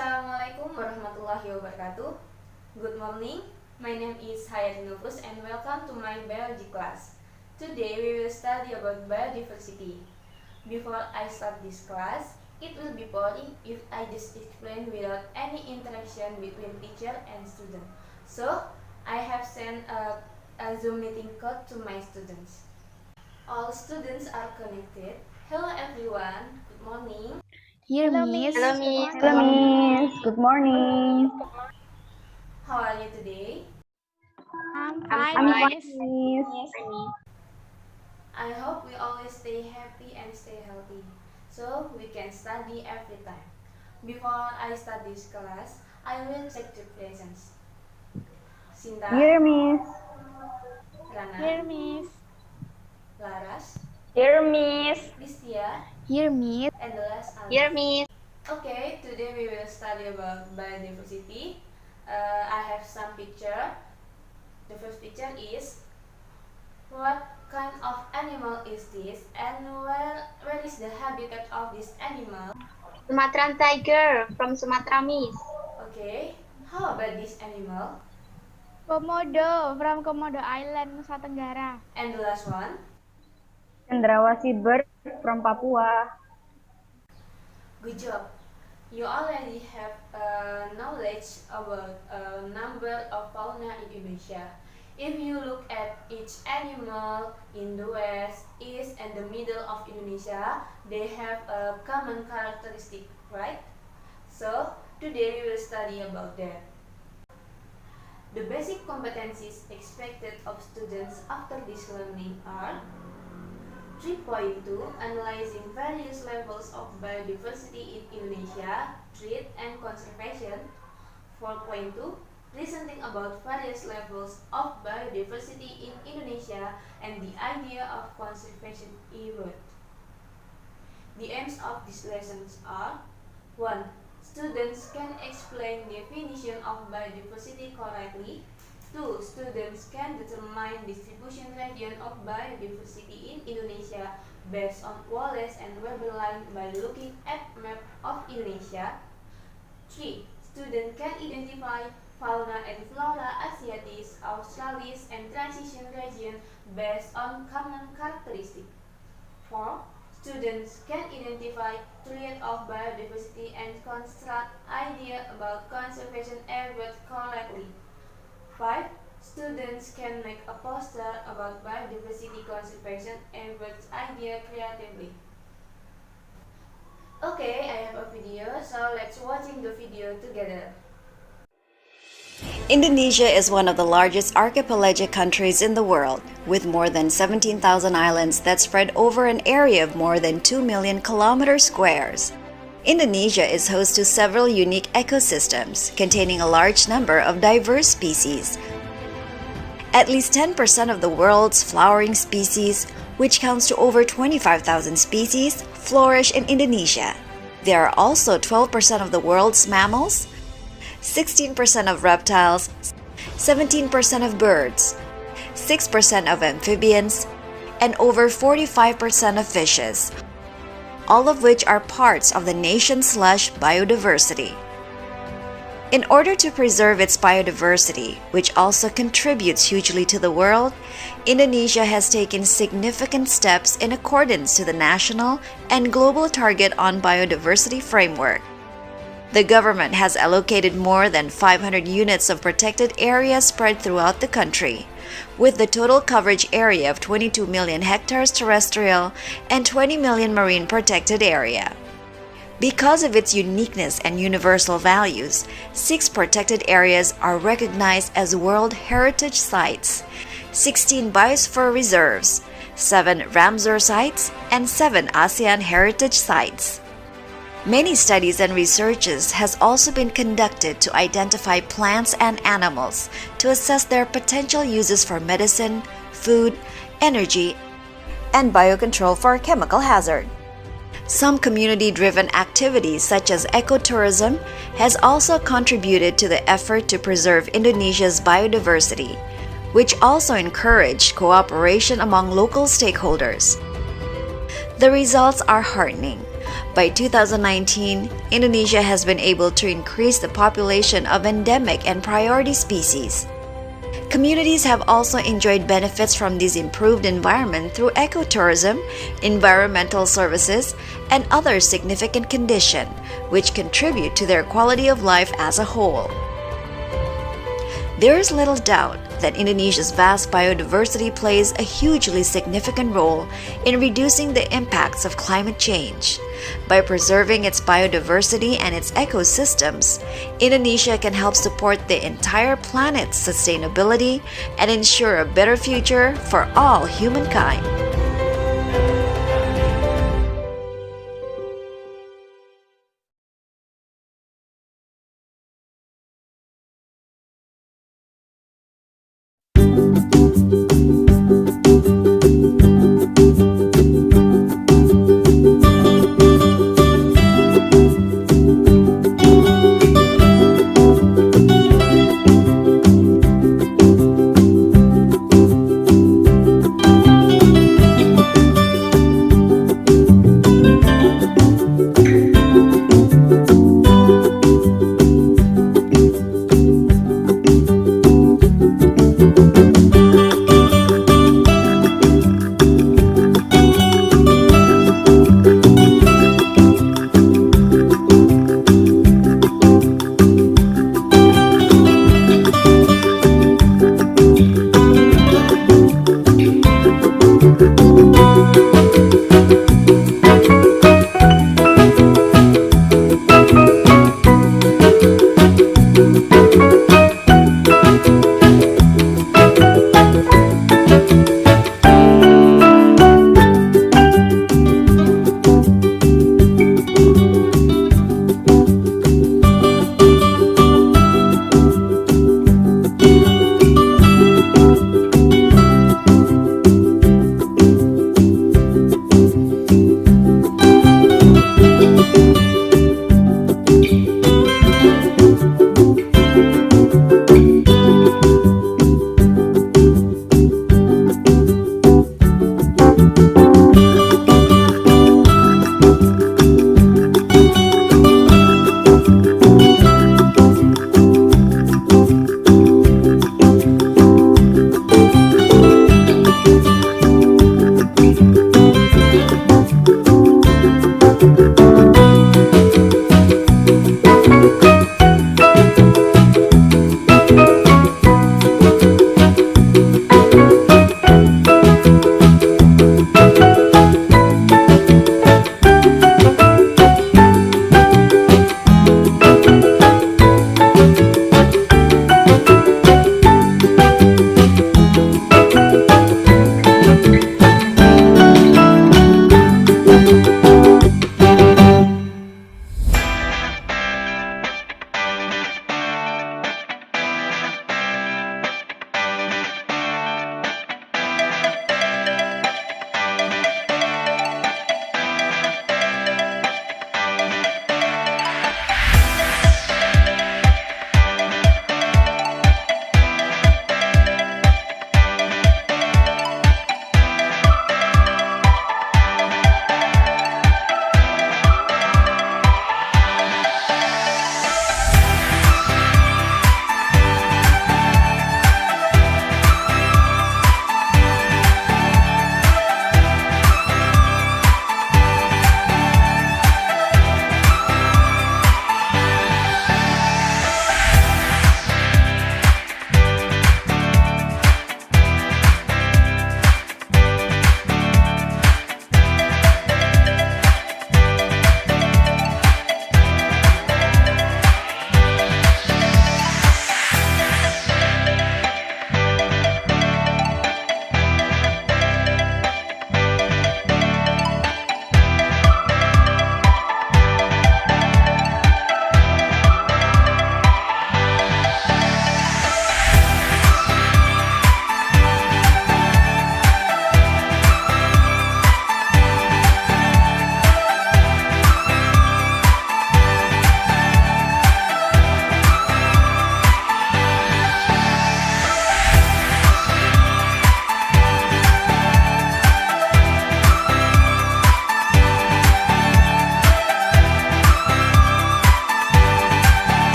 Assalamualaikum warahmatullahi wabarakatuh. Good morning, my name is Hayati Nufus and welcome to my biology class. Today we will study about biodiversity. Before I start this class, it will be boring if I just explain without any interaction between teacher and student. So, I have sent a Zoom meeting code to my students. All students are connected. Hello everyone, good morning. Hello, Miss. Hello, Miss. Hello, Miss. Good morning. How are you today? I'm fine, fine, Miss. Miss. I hope we always stay happy and stay healthy, so we can study every time. Before I start this class, I will check the presents. Sinta, Here, Miss. Rana, Here, Miss. Laras, Here, Miss. Listia, Here, Miss. and the last Alice. Here, Miss. Okay, today we will study about biodiversity. I have some picture. The first picture is what kind of animal is this and where is the habitat of this animal? Sumatran tiger from Sumatra, Miss. Okay, how about this animal? Komodo from Komodo Island, Nusa Tenggara. And the last one? Cendrawasih bird from Papua. Good job. You already have knowledge about a number of fauna in Indonesia. If you look at each animal in the west, east, and the middle of Indonesia, they have a common characteristic, right? So, today we will study about that. The basic competencies expected of students after this learning are 3.2 Analyzing various levels of biodiversity in Indonesia, threat and conservation. 4.2 Presenting about various levels of biodiversity in Indonesia and the idea of conservation effort. The aims of these lessons are 1. Students can explain definition of biodiversity correctly. 2. Students can determine distribution region of biodiversity in Indonesia based on Wallace and Weber line by looking at map of Indonesia. 3. Students can identify fauna and flora Asiatis, Australis, and transition region based on common characteristics. 4. Students can identify threat of biodiversity and construct idea about conservation efforts correctly. 5. Students can make a poster about biodiversity conservation efforts idea creatively. Okay, I have a video, so let's watching the video together. Indonesia is one of the largest archipelagic countries in the world, with more than 17,000 islands that spread over an area of more than 2 million kilometers squares. Indonesia is host to several unique ecosystems containing a large number of diverse species. At least 10% of the world's flowering species, which counts to over 25,000 species, flourish in Indonesia. There are also 12% of the world's mammals, 16% of reptiles, 17% of birds, 6% of amphibians, and over 45% of fishes, all of which are parts of the nation's lush biodiversity. In order to preserve its biodiversity, which also contributes hugely to the world, Indonesia has taken significant steps in accordance to the national and global target on biodiversity framework. The government has allocated more than 500 units of protected area spread throughout the country, with the total coverage area of 22 million hectares terrestrial and 20 million marine protected area. Because of its uniqueness and universal values, 6 protected areas are recognized as World Heritage Sites, 16 Biosphere Reserves, 7 Ramsar Sites, and 7 ASEAN Heritage Sites. Many studies and researches has also been conducted to identify plants and animals to assess their potential uses for medicine, food, energy, and biocontrol for chemical hazard. Some community-driven activities such as ecotourism has also contributed to the effort to preserve Indonesia's biodiversity, which also encouraged cooperation among local stakeholders. The results are heartening. By 2019, Indonesia has been able to increase the population of endemic and priority species. Communities have also enjoyed benefits from this improved environment through ecotourism, environmental services, and other significant conditions, which contribute to their quality of life as a whole. There is little doubt that Indonesia's vast biodiversity plays a hugely significant role in reducing the impacts of climate change. By preserving its biodiversity and its ecosystems, Indonesia can help support the entire planet's sustainability and ensure a better future for all humankind.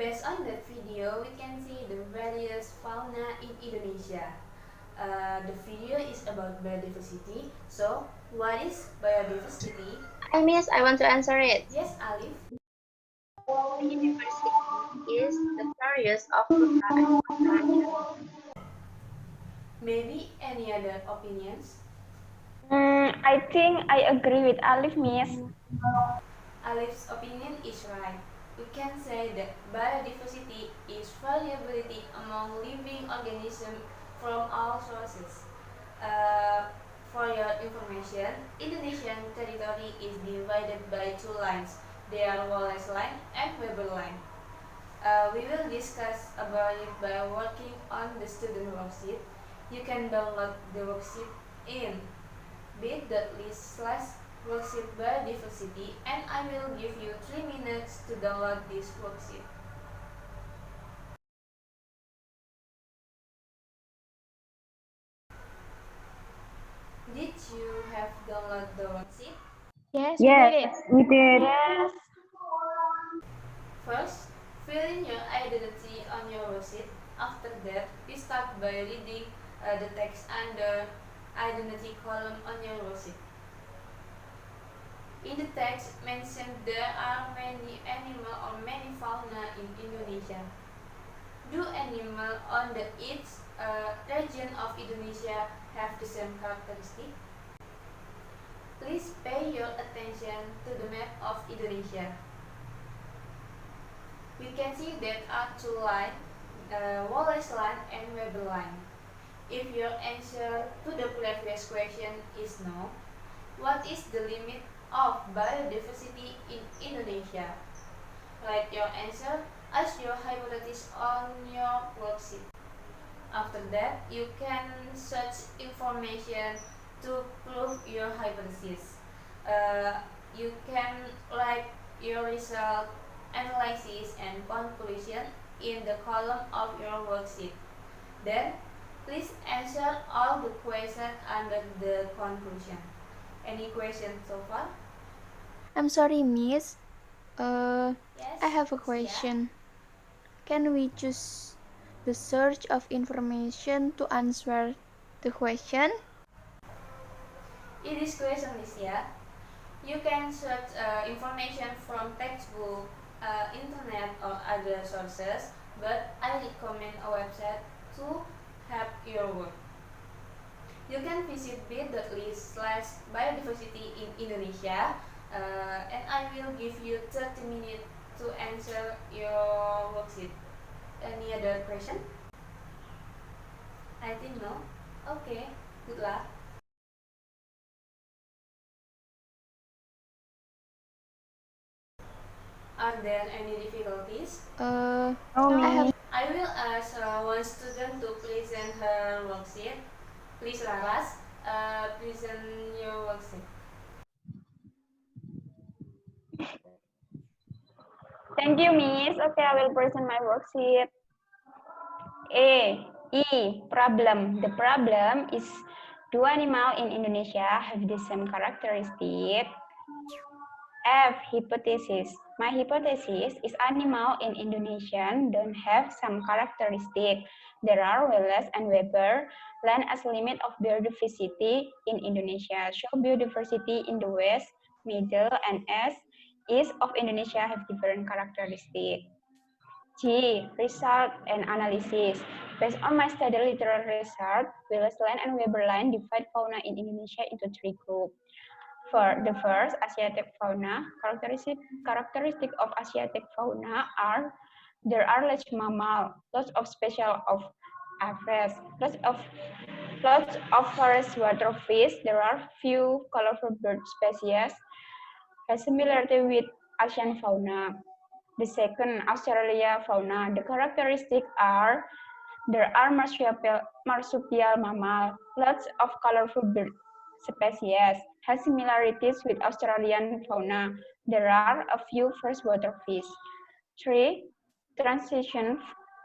Based on that video, we can see the various fauna in Indonesia. The video is about biodiversity. So, what is biodiversity? I want to answer it. Yes, Alif. Biodiversity is the various of flora and fauna. Maybe any other opinions? I think I agree with Alif, Miss. Alif's opinion is right. We can say that biodiversity is variability among living organisms from all sources. For your information, Indonesian territory is divided by two lines. They are Wallace Line and Weber Line. We will discuss about it by working on the student worksheet. You can download the worksheet in bit.ly/worksheet biodiversity, and I will give you 3 minutes to download this worksheet. Did you have download the worksheet? Yes, we did it. we did. Yes. First, fill in your identity on your worksheet. After that, we start by reading the text under identity column on your worksheet. In the text mentioned there are many animal or many fauna in Indonesia. Do animal on the each region of Indonesia have the same characteristic? Please pay your attention to the map of Indonesia. We can see that are two lines, Wallace Line and Weber Line. If your answer to the previous question is no, what is the limit of biodiversity in Indonesia? Write your answer as your hypothesis on your worksheet. After that, you can search information to prove your hypothesis. You can write your result, analysis, and conclusion in the column of your worksheet. Then, please answer all the questions under the conclusion. Any questions so far? I'm sorry, Miss. Yes. I have a Sia? question. Can we choose the search of information to answer the question? In this question, Lysia, you can search information from textbook, internet, or other sources, but I recommend a website to help your work. You can visit bit.ly/biodiversity in Indonesia, and I will give you 30 minutes to answer your worksheet. Any other question? I think no. Okay, good luck. Are there any difficulties? Oh, I have. I will ask one student to present her worksheet. Please, Laras, present your worksheet. Thank you, Miss. Okay, I will present my worksheet. Problem. The problem is do animals in Indonesia have the same characteristic? F, hypothesis. My hypothesis is animal in Indonesia don't have some characteristic. There are Wallace and Weber land as limit of biodiversity in Indonesia. Show biodiversity in the west, middle, and east of Indonesia have different characteristics. G, result and analysis. Based on my study literary research, Wallace Line and Weber Line divide fauna in Indonesia into 3 groups. For the first, Asiatic fauna. Characteristic of Asiatic fauna are there are large mammal, lots of species of aves, lots of forest water fish. There are few colorful bird species. Has similarity with Asian fauna. The second, Australia fauna. The characteristics are there are marsupial mammal, lots of colorful bird species, has similarities with Australian fauna. There are a few freshwater fish. 3. Transition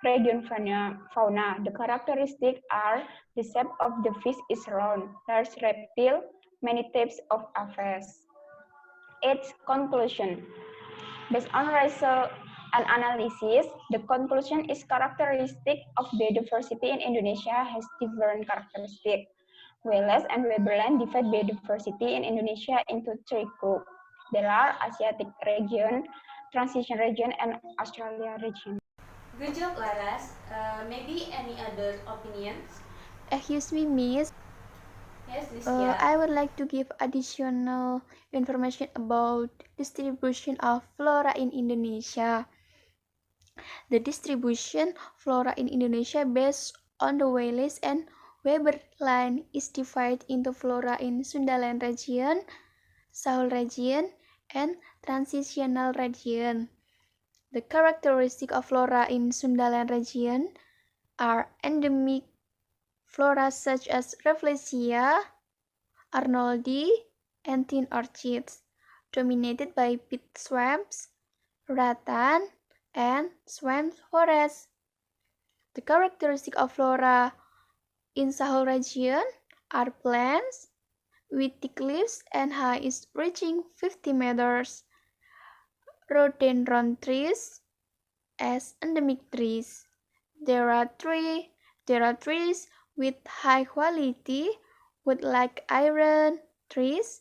region fauna. The characteristics are the shape of the fish is round, large reptile, many types of aves. 8. Conclusion. Based on an analysis, the conclusion is characteristic of biodiversity in Indonesia has different characteristics. Wallace and Weberland divide biodiversity in Indonesia into three groups. There are Asiatic region, transition region, and Australia region. Good job, Laras. Maybe any other opinions? Excuse me, Miss. Yes, Lucia. I would like to give additional information about distribution of flora in Indonesia. The distribution flora in Indonesia based on the Wallace and Weber line is divided into flora in Sundaland region, Sahul region, and transitional region. The characteristic of flora in Sundaland region are endemic flora such as Rafflesia, Arnoldi, and tin orchids, dominated by peat swamps, rattan, and swamp forests. The characteristic of flora in Sahul region are plants with thick leaves and heights reaching 50 meters, rhododendron trees as endemic trees. There are trees with high quality wood like iron trees,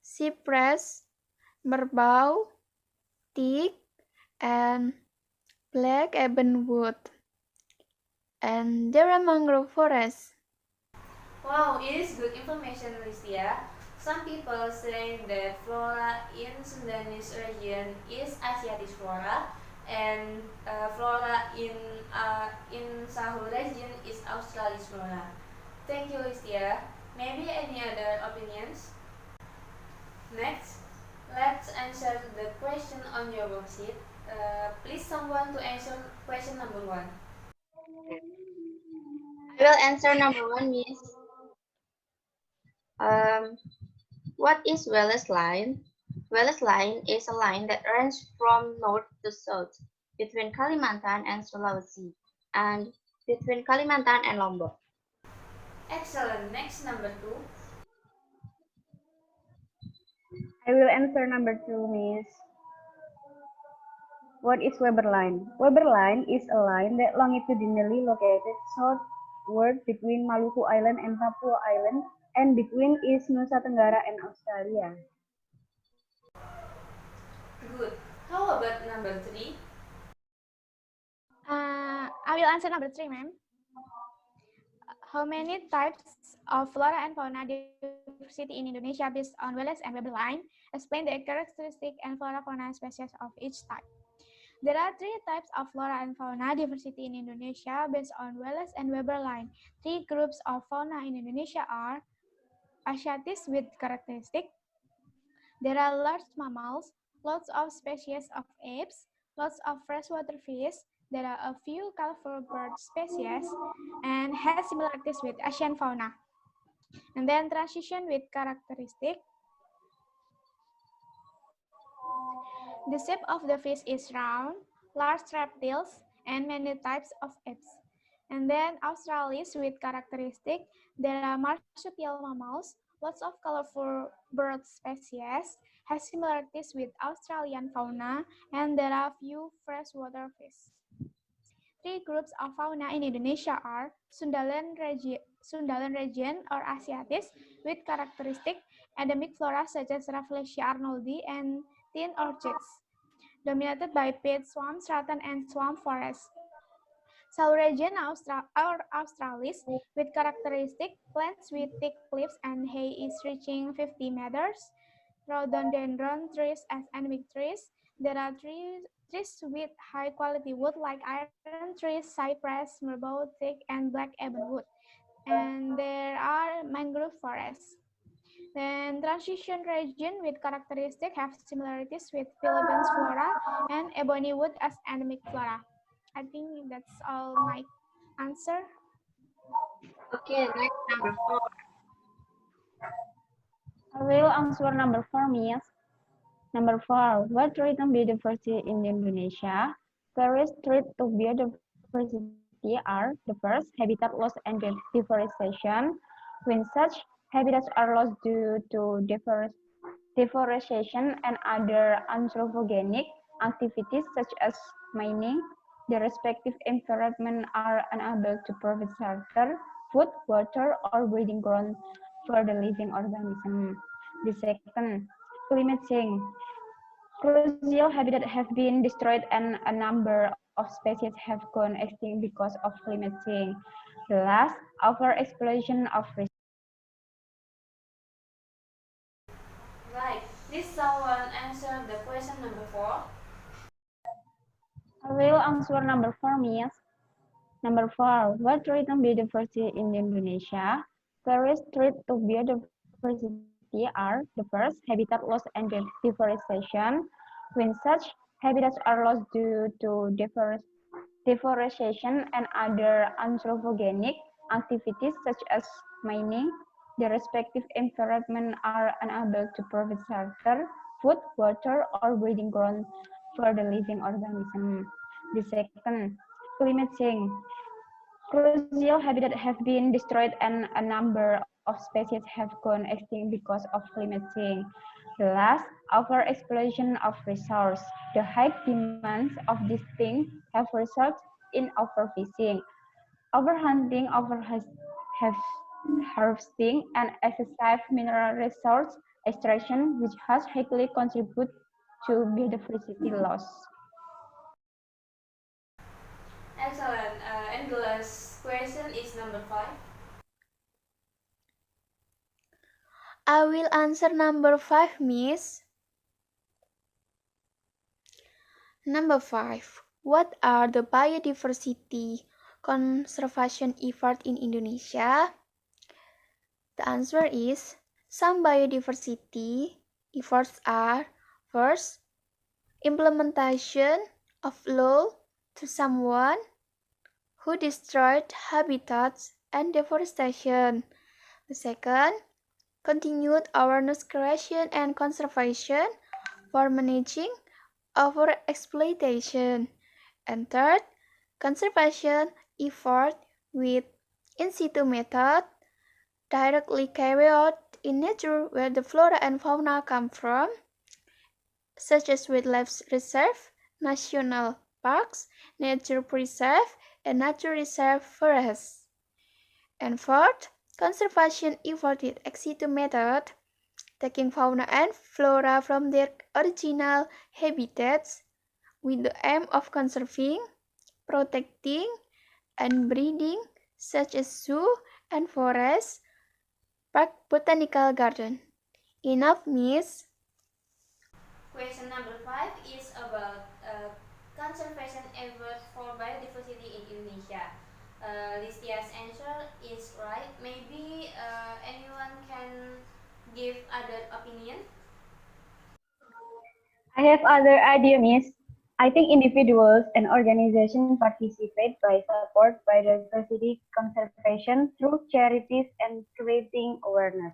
cypress, merbau, teak, and black ebon wood. And there are mangrove forests. Wow, it is good information, Lucia. Some people say that flora in Sundanese region is Asiatic flora, and flora in Sahul region is Australis flora. Thank you, Lucia. Maybe any other opinions? Next, let's answer the question on your worksheet. Please someone to answer question number 1. I will answer number 1, Miss. What is Wallace line? Wallace line is a line that runs from north to south between Kalimantan and Sulawesi and between Kalimantan and Lombok. Excellent. Next, number 2. I will answer number 2, Miss. What is Weber line? Weber line is a line that longitudinally located southward between Maluku Island and Papua Island and between East Nusa Tenggara and Australia. Good. How about number 3? I will answer number 3, ma'am. How many types of flora and fauna diversity in Indonesia based on Wallace and Weber line? Explain the characteristic and flora-fauna species of each type. There are 3 types of flora and fauna diversity in Indonesia based on Wallace and Weber line. 3 groups of fauna in Indonesia are Asiatis with characteristic. There are large mammals, lots of species of apes, lots of freshwater fish. There are a few colorful bird species and has similarities with Asian fauna. And then transition with characteristic. The shape of the fish is round, large reptiles, and many types of apes. And then Australis with characteristic. There are marsupial mammals, lots of colorful bird species, has similarities with Australian fauna, and there are few freshwater fish. 3 groups of fauna in Indonesia are Sundaland region or Asiatis with characteristic endemic flora such as Rafflesia arnoldi and tin orchids, dominated by peat swamps, rattan, and swamp forests. Sahul region or Australis with characteristic plants with thick leaves and hay is reaching 50 meters. Rhododendron trees as endemic trees. There are trees with high quality wood like iron trees, cypress, merbau, teak, and black ebon wood. And there are mangrove forests. Then transition region with characteristic have similarities with Philippines flora and ebony wood as endemic flora. I think that's all my answer. Okay, next number 4. I will answer number 4, Miss. Number 4, what threaten biodiversity in Indonesia? Various threats to biodiversity are the first, habitat loss and deforestation. When such habitats are lost due to deforestation and other anthropogenic activities such as mining, the respective environment are unable to provide shelter, food, water, or breeding ground for the living organism. The second, climate change. Crucial habitats have been destroyed and a number of species have gone extinct because of climate change. The last, overexploitation of resources. Right. Did someone answer the question number 4? I will answer number 4, Miss. Number 4, what threatens biodiversity in Indonesia? Various threats to biodiversity are the first, habitat loss and deforestation. When such habitats are lost due to deforestation and other anthropogenic activities such as mining, the respective environment are unable to provide shelter, food, water, or breeding ground for the living organism. The second, climate change. Crucial habitats have been destroyed and a number of species have gone extinct because of climate change. The last, overexploitation of resource. The high demands of these things have resulted in overfishing, overhunting, harvesting, and excessive mineral resource extraction, which has heavily contributed to biodiversity loss. Excellent. And the last question is number 5. I will answer number 5, Miss. Number 5. What are the biodiversity conservation efforts in Indonesia? The answer is some biodiversity efforts are first, implementation of law to someone who destroyed habitats and deforestation. The second, continued awareness creation and conservation for managing overexploitation. And third, conservation effort with in situ method directly carried out in nature where the flora and fauna come from, such as wildlife reserve, national parks, nature preserve, and nature reserve forests. And fourth, conservation effort with ex situ method, taking fauna and flora from their original habitats with the aim of conserving, protecting, and breeding, such as zoo and forest, park, botanical garden. Enough, Miss. Question number 5 is about conservation effort for biodiversity in Indonesia. Listia's answer is right. Maybe anyone can give other opinion. I have other idea, Miss. I think individuals and organizations participate by support biodiversity conservation through charities and creating awareness.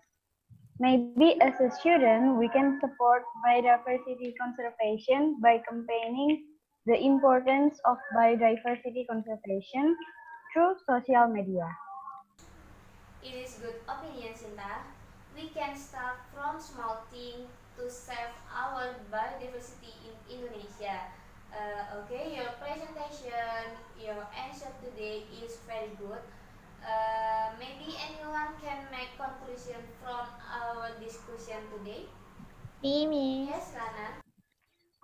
Maybe as a student, we can support biodiversity conservation by campaigning the importance of biodiversity conservation through social media. It is good opinion, Sinta. We can start from small things to save our biodiversity in Indonesia. Okay, your presentation, your answer today is very good. Maybe anyone can make conclusion from our discussion today. Me, Miss. Yes, Rana.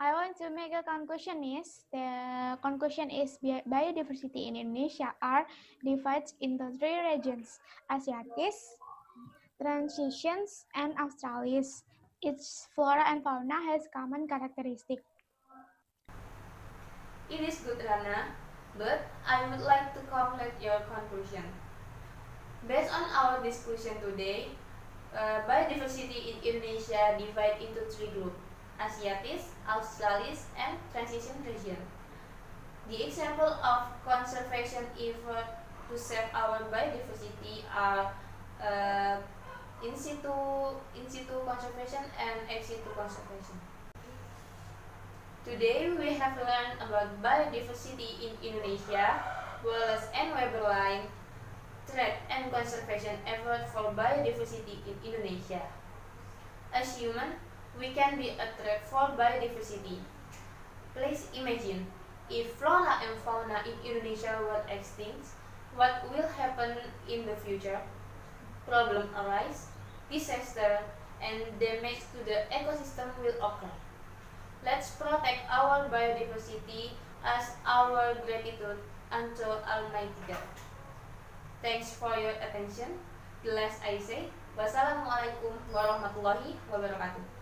I want to make a conclusion, Miss. The conclusion is biodiversity in Indonesia are divided into 3 regions: Asiatis, Transitions, and Australis. Its flora and fauna has common characteristics. It is good, Rana, but I would like to complete your conclusion. Based on our discussion today, biodiversity in Indonesia divide into 3 groups: Asiatis, Australis, and Transition region. The example of conservation effort to save our biodiversity are in situ conservation and ex situ conservation. Today we have learned about biodiversity in Indonesia, Wallace and Weberline, threat and conservation effort for biodiversity in Indonesia. As human, we can be a threat for biodiversity. Please imagine, if flora and fauna in Indonesia were extinct, what will happen in the future? Problem arise, disaster, and damage to the ecosystem will occur. Let's protect our biodiversity as our gratitude unto Almighty God. Thanks for your attention. The last I say, wassalamualaikum warahmatullahi wabarakatuh.